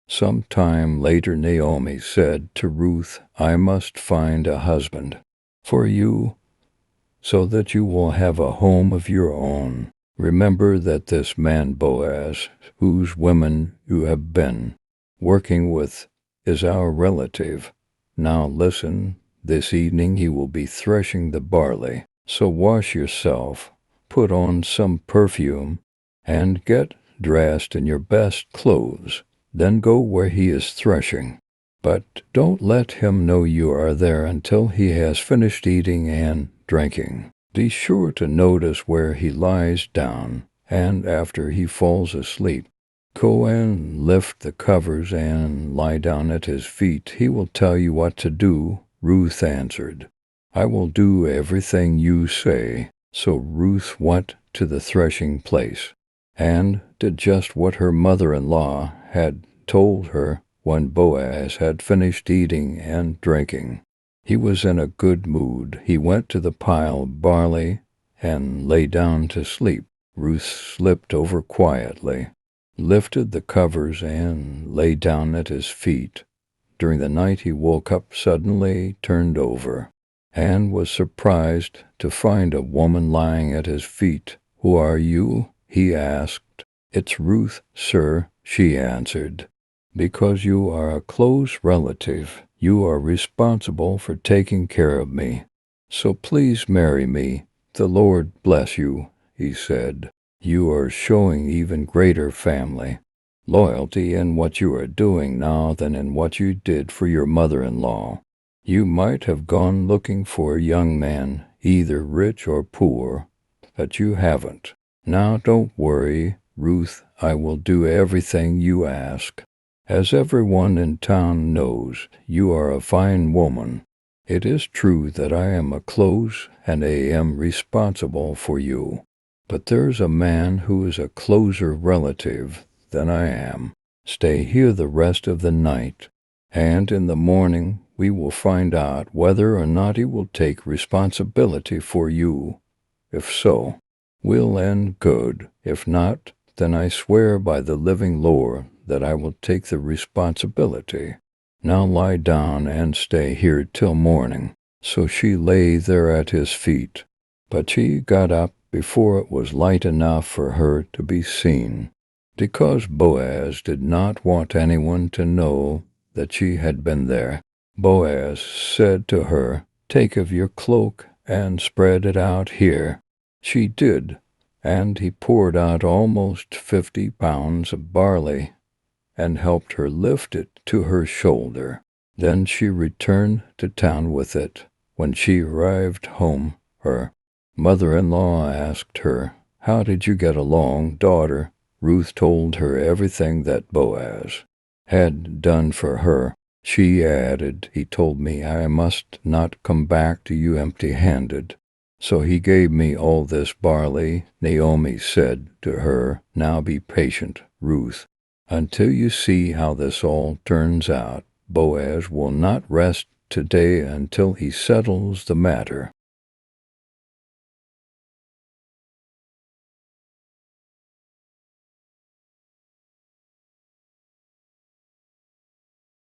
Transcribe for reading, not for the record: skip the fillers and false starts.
Some time later Naomi said to Ruth, I must find a husband for you so that you will have a home of your own. Remember that this man Boaz, whose women you have been working with, is our relative. Now listen, this evening he will be threshing the barley. So wash yourself, put on some perfume, and get dressed in your best clothes. Then go where he is threshing. But don't let him know you are there until he has finished eating and drinking. Be sure to notice where he lies down, and after he falls asleep, go and lift the covers and lie down at his feet. He will tell you what to do. Ruth answered, I will do everything you say. So Ruth went to the threshing place and did just what her mother-in-law had told her. When Boaz had finished eating and drinking, he was in a good mood. He went to the pile of barley and lay down to sleep. Ruth slipped over quietly, lifted the covers, and lay down at his feet. During the night he woke up suddenly, turned over, and was surprised to find a woman lying at his feet. Who are you? He asked. It's Ruth, sir, she answered. Because you are a close relative, you are responsible for taking care of me. So please marry me. The Lord bless you, he said. You are showing even greater family loyalty in what you are doing now than in what you did for your mother-in-law. You might have gone looking for a young man, either rich or poor, but you haven't. Now don't worry, Ruth, I will do everything you ask. As everyone in town knows, you are a fine woman. It is true that I am a close and I am responsible for you. But there's a man who is a closer relative than I am. Stay here the rest of the night, and in the morning we will find out whether or not he will take responsibility for you. If so, we'll end good. If not, then I swear by the living Lord that I will take the responsibility. Now lie down and stay here till morning. So she lay there at his feet, but she got up before it was light enough for her to be seen, because Boaz did not want anyone to know that she had been there. Boaz said to her, Take of your cloak and spread it out here. She did, and he poured out almost 50 pounds of barley and helped her lift it to her shoulder. Then she returned to town with it. When she arrived home, her mother-in-law asked her, How did you get along, daughter? Ruth told her everything that Boaz had done for her. She added, He told me I must not come back to you empty-handed. So he gave me all this barley. Naomi said to her, Now be patient, Ruth, until you see how this all turns out. Boaz will not rest today until he settles the matter.